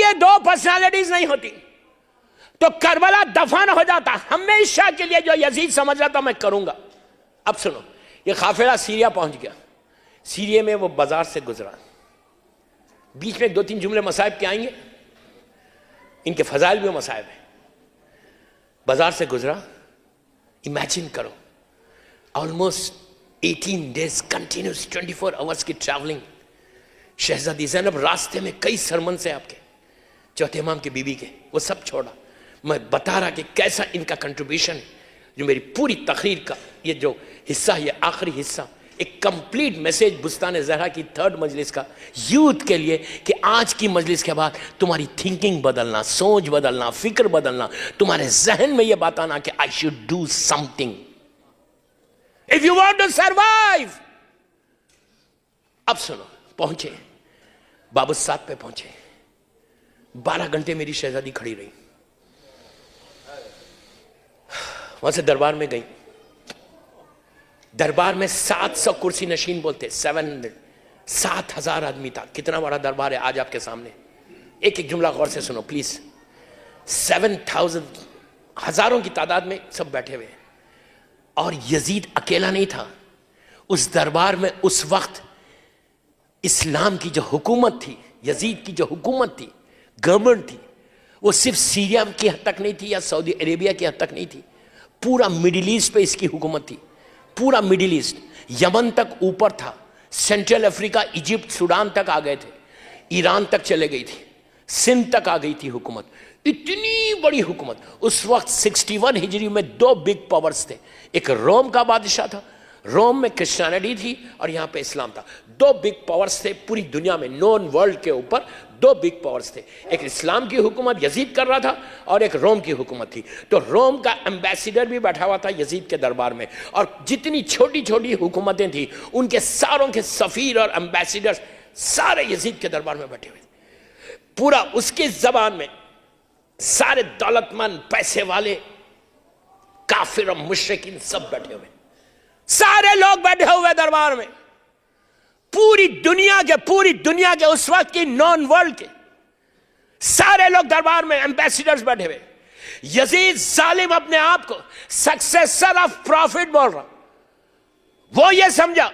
یہ دو پرسنالٹیز نہیں ہوتی تو کربلا دفن ہو جاتا. ہمیشہ کے لیے جو یزید سمجھ رہا تھا میں کروں گا. اب سنو, یہ قافلہ سیریا پہنچ گیا. سیریا میں وہ بازار سے گزرا. بیچ میں 2-3 جملے مصائب کے آئیں گے, ان کے فضائل بھی مصائب ہیں. بازار سے گزرا. امیجن کرو, آلموسٹ 18 days کنٹینیوس 24 hours کی ٹریولنگ. شہزادی زینب راستے میں کئی سرمن سے آپ کے, چوتھے امام کے بیوی کے, وہ سب چھوڑا. میں بتا رہا کہ کیسا ان کا کنٹریبیوشن, جو میری پوری تقریر کا یہ جو حصہ, یہ آخری حصہ, ایک کمپلیٹ میسیج بستان زہرا کی 3rd مجلس کا یوتھ کے لیے, کہ آج کی مجلس کے بعد تمہاری تھنکنگ بدلنا, سوچ بدلنا, فکر بدلنا, تمہارے ذہن میں یہ بات آنا کہ I should do something if you want to survive. اب سنو, پہنچے باب السات پہ پہنچے. 12 گھنٹے میری شہزادی کھڑی رہی. وہاں سے دربار میں گئی. دربار میں 700 کرسی نشین بولتے, 7,000 آدمی تھا. کتنا بڑا دربار ہے آج آپ کے سامنے. ایک ایک جملہ غور سے سنو پلیز. 7,000 ہزاروں کی تعداد میں سب بیٹھے ہوئے. اور یزید اکیلا نہیں تھا اس دربار میں. اس وقت اسلام کی جو حکومت تھی, یزید کی جو حکومت تھی, گورنمنٹ تھی, وہ صرف سیریا کی حد تک نہیں تھی یا سعودی عربیہ کی حد تک نہیں تھی. پورا مڈل ایسٹ پہ اس کی حکومت تھی. پورا مڈل ایسٹ, یمن تک اوپر تھا, سینٹرل افریقہ, ایجپٹ, سوڈان تک آ گئے تھے, ایران تک چلے گئی تھی, سندھ تک آ گئی تھی حکومت. اتنی بڑی حکومت. اس وقت 61 ہجری میں 2 بگ پاورز تھے. ایک روم کا بادشاہ تھا, روم میں کرسچینٹی تھی اور یہاں پہ اسلام تھا. 2 بگ پاورز تھے پوری دنیا میں, نون ورلڈ کے اوپر 2 بگ پاورز تھے. ایک اسلام کی حکومت یزید کر رہا تھا اور ایک روم کی حکومت تھی. تو روم کا ایمبیسیڈر بھی بیٹھا ہوا تھا یزید کے دربار میں, اور جتنی چھوٹی چھوٹی حکومتیں تھیں ان کے ساروں کے سفیر اور ایمبیسیڈر سارے یزید کے دربار میں بیٹھے ہوئے تھے. پورا اس کی زبان میں سارے دولت مند, پیسے والے, کافر اور مشرکین سب بیٹھے ہوئے, سارے لوگ بیٹھے ہوئے دربار میں. پوری دنیا کے اس وقت کی نون ورلڈ کے سارے لوگ دربار میں, ایمبیسیڈرز بیٹھے ہوئے. یزید ظالم اپنے آپ کو سکسیسر آف پروفٹ بول رہا. وہ یہ سمجھا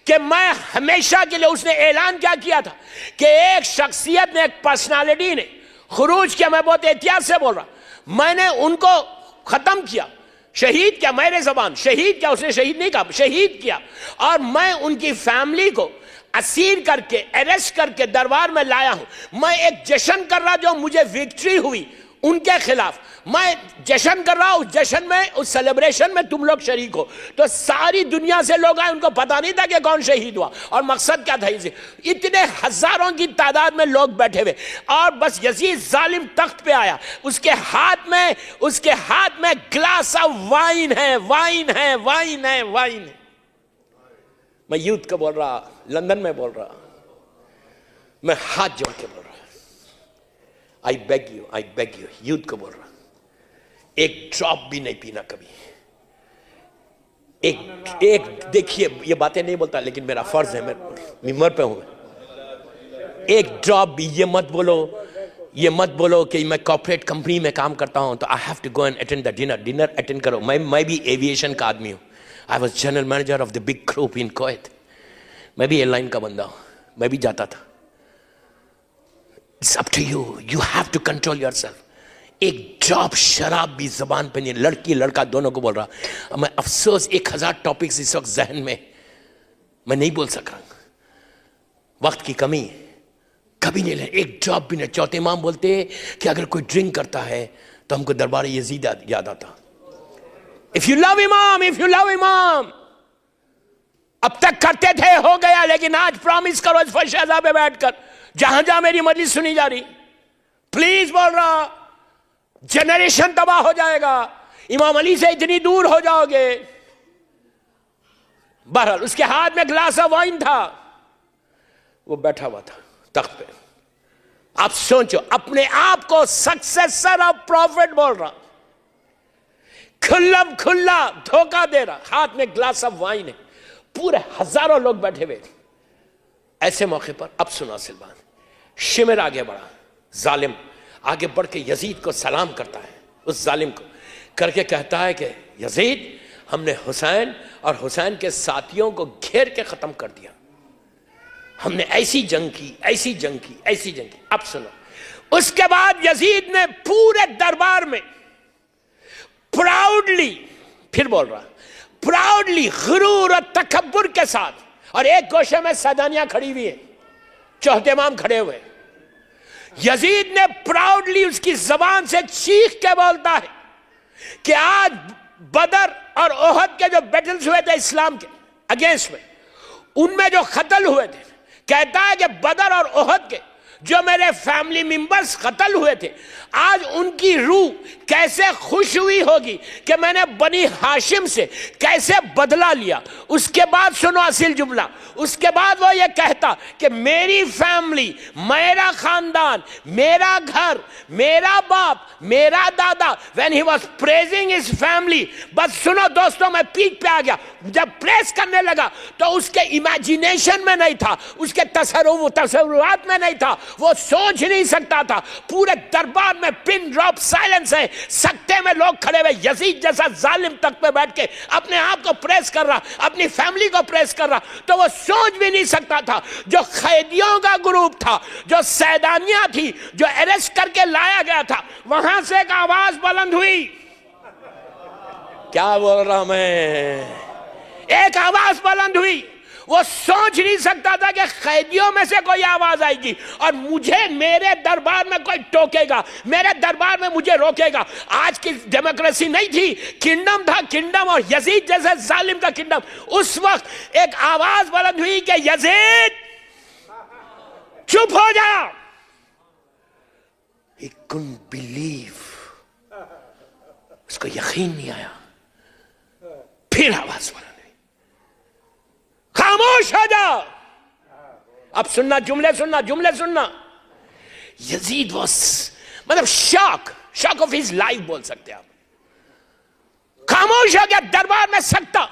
کہ میں ہمیشہ کے لیے, اس نے اعلان کیا کیا تھا کہ ایک شخصیت نے, ایک پرسنالٹی نے خروج کیا. میں بہت احتیاط سے بول رہا, میں نے ان کو ختم کیا, شہید کیا. میرے زبان شہید کیا, اس نے شہید نہیں کہا, شہید کیا. اور میں ان کی فیملی کو اسیر کر کے, اریسٹ کر کے دربار میں لایا ہوں. میں ایک جشن کر رہا جو مجھے وکٹری ہوئی ان کے خلاف. میں جشن کر رہا ہوں, اس جشن میں, اس سیلیبریشن میں تم لوگ شریک ہو. تو ساری دنیا سے لوگ آئے, ان کو پتا نہیں تھا کہ کون شہید ہوا اور مقصد کیا تھا. اتنے ہزاروں کی تعداد میں لوگ بیٹھے ہوئے, اور بس یزید ظالم تخت پہ آیا. اس کے ہاتھ میں گلاس آف وائن ہے, وائن ہے, وائن ہے, وائن ہے. میں یوتھ کا بول رہا, لندن میں بول رہا, میں ہاتھ جوڑ کے بول رہا, I beg you, یوتھ کو بول رہا, ایک ڈراپ بھی نہیں پینا کبھی. ایک دیکھیے, یہ باتیں نہیں بولتا لیکن میرا فرض ہے, ممبر پہ ہوں. ایک ڈراپ بھی یہ مت بولو کہ میں کارپوریٹ کمپنی میں کام کرتا ہوں تو I have to go and attend the dinner attend کرو. میں بھی ایویشن کا آدمی ہوں. I was general manager of the big group in Kuwait. میں بھی ایئر لائن کا بندہ ہوں, میں بھی جاتا تھا. It's up to you. You have to control yourself. ایک ڈراپ شراب بھی زبان پہ نہیں. لڑکی لڑکا دونوں کو بول رہا. میں افسوس 1000 ٹاپکس اس وقت ذہن میں نہیں بول سکا, وقت کی کمی. کبھی نہیں لے, ایک ڈراپ بھی نہیں. چوتھے امام بولتے کہ اگر کوئی ڈرنک کرتا ہے تو ہم کو دربار یزید یاد آتا. If you love امام, اب تک کرتے تھے, ہو گیا, لیکن آج پرامس کرو اس فشازہ پہ بیٹھ کر, جہاں میری مجلس سنی جا رہی, پلیز بول رہا, جنریشن تباہ ہو جائے گا. امام علی سے اتنی دور ہو جاؤ گے. بہرحال اس کے ہاتھ میں گلاس آف وائن تھا, وہ بیٹھا ہوا تھا تخت پہ. آپ سوچو, اپنے آپ کو سکسیسر آف پروفٹ بول رہا, کھلا دھوکہ دے رہا, ہاتھ میں گلاس آف وائن ہے, پورے ہزاروں لوگ بیٹھے ہوئے. ایسے موقع پر اب سنا اصل بات, شمر آگے بڑھا. ظالم آگے بڑھ کے یزید کو سلام کرتا ہے، اس ظالم کو کر کے کہتا ہے کہ یزید، ہم نے حسین اور حسین کے ساتھیوں کو گھیر کے ختم کر دیا، ہم نے ایسی جنگ کی، ایسی جنگ کی، ایسی جنگ کی۔ اب سنو، اس کے بعد یزید نے پورے دربار میں پراؤڈلی، پھر بول رہا، پراؤڈلی، غرور اور تکبر کے ساتھ، اور ایک گوشے میں سیدانیاں کھڑی ہوئی ہیں، چوہدے امام کھڑے ہوئے، یزید نے پراؤڈلی اس کی زبان سے چیخ کے بولتا ہے کہ آج بدر اور احد کے جو بیٹلز ہوئے تھے اسلام کے اگینسٹ میں، ان میں جو قتل ہوئے تھے، کہتا ہے کہ بدر اور احد کے جو میرے فیملی ممبرز قتل ہوئے تھے، آج ان کی روح کیسے خوش ہوئی ہوگی کہ میں نے بنی ہاشم سے کیسے بدلہ لیا۔ اس کے بعد سنو اصل جملہ، اس کے بعد وہ یہ کہتا کہ میری فیملی، میرا خاندان، میرا گھر، میرا باپ، میرا دادا، when he was praising his family، بس سنو دوستوں، میں پیچ پہ آ گیا، جب پریس کرنے لگا تو اس کے امیجینیشن میں نہیں تھا، اس کے تصورات میں نہیں تھا، وہ سوچ نہیں سکتا تھا۔ پورے دربار میں پن ڈراپ سائلنس ہے، سکتے میں لوگ کھڑے ہوئے، یزید جیسا ظالم تخت پہ بیٹھ کے اپنے آپ کو پریس کر رہا، اپنی فیملی کو پریس کر رہا، تو وہ سوچ بھی نہیں سکتا تھا۔ جو قیدیوں کا گروپ تھا، جو سیدانیاں تھی، جو اریسٹ کر کے لایا گیا تھا، وہاں سے ایک آواز بلند ہوئی، کیا بول رہا میں، ایک آواز بلند ہوئی۔ وہ سوچ نہیں سکتا تھا کہ قیدیوں میں سے کوئی آواز آئے گی اور مجھے، میرے دربار میں کوئی ٹوکے گا، میرے دربار میں مجھے روکے گا۔ آج کی ڈیموکریسی نہیں تھی، کنگڈم تھا، کنگڈم، اور یزید جیسے ظالم کا کنگڈم۔ اس وقت ایک آواز بلند ہوئی کہ یزید چپ ہو جا۔ He couldn't believe، اس کو یقین نہیں آیا۔ پھر آواز بلند، خاموش ہو جا۔ اب سننا، جملے سننا، جملے سننا۔ یزید واس، مطلب شاک آف ہز لائف بول سکتے آپ۔ خاموش ہو گیا، دربار میں سکتا۔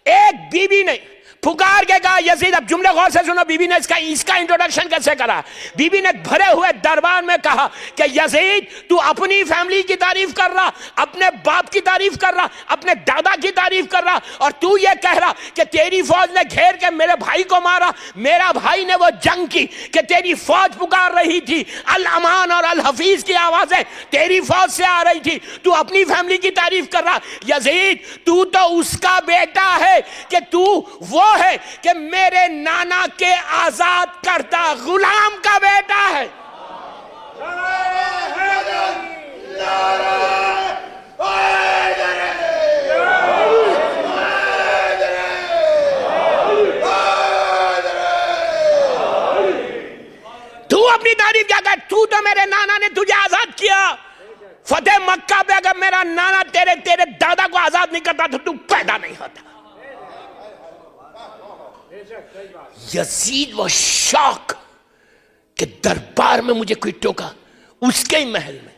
ایک بی بی نے پکار کے کہا، یزید، اب جملے غور سے سنو، بی بی نے اس کا انٹروڈکشن کیسے کرا۔ بی بی نے بھرے ہوئے دربار میں کہا کہ یزید، تو اپنی فیملی کی تعریف کر رہا، اپنے باپ کی تعریف کر رہا، اپنے دادا کی تعریف کر رہا، اور تو یہ کہہ رہا کہ تیری فوج نے گھیر کے میرے بھائی کو مارا، میرا بھائی نے وہ جنگ کی کہ تیری فوج پکار رہی تھی، الامان اور الحفیظ کی آوازیں تیری فوج سے آ رہی تھی، تو اپنی فیملی کی تعریف کر رہا۔ یزید، تو اس کا بیٹا ہے کہ تو وہ ہے کہ میرے نانا کے آزاد کرتا غلام کا بیٹا ہے۔ تو اپنی تعریف کیا کہ تو میرے نانا نے تجھے آزاد کیا۔ فتح مکہ پہ اگر میرا نانا تیرے دادا کو آزاد نہیں کرتا تو پیدا نہیں ہوتا۔ یزید وہ شاک کہ دربار میں مجھے کوئی ٹوکا، اس کے ہی محل میں۔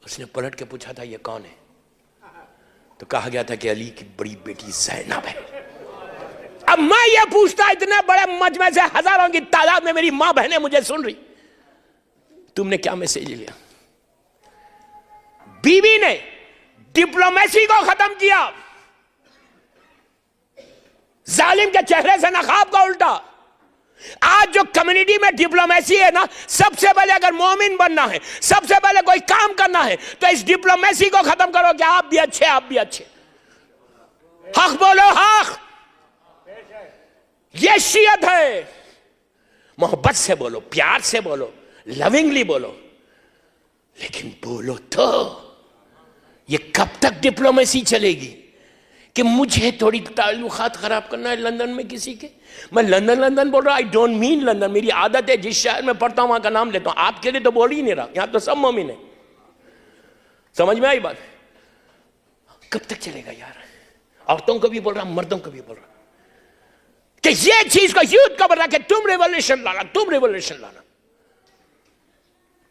اس نے پلٹ کے پوچھا تھا یہ کون ہے، تو کہا گیا تھا کہ علی کی بڑی بیٹی زینب ہے۔ اب میں یہ پوچھتا، اتنے بڑے مجمع سے ہزاروں کی تعداد میں میری ماں بہنیں مجھے سن رہی، تم نے کیا میسج لیا؟ بی بی نے ڈپلومیسی کو ختم کیا، ظالم کے چہرے سے نقاب کا الٹا۔ آج جو کمیونٹی میں ڈپلومیسی ہے نا، سب سے پہلے اگر مومن بننا ہے، سب سے پہلے کوئی کام کرنا ہے تو اس ڈپلومیسی کو ختم کرو کہ آپ بھی اچھے، آپ بھی اچھے۔ حق بولو، حق۔ یہ شیعت ہے، محبت سے بولو، پیار سے بولو، لونگلی بولو، لیکن بولو تو۔ یہ کب تک ڈپلومیسی چلے گی کہ مجھے تھوڑی تعلقات خراب کرنا ہے لندن میں کسی کے؟ میں لندن بول رہا، آئی ڈونٹ مین لندن، میری عادت ہے جس شہر میں پڑھتا ہوں وہاں کا نام لیتا ہوں۔ آپ کے لیے تو بول ہی نہیں رہا، یہاں تو سب مومن ہیں۔ سمجھ میں آئی بات؟ کب تک چلے گا یار؟ عورتوں کو بھی بول رہا، مردوں کو بھی بول رہا کہ یہ چیز کو یوتھ کو بول رہا کہ تم ریولوشن لانا، تم ریولوشن لانا۔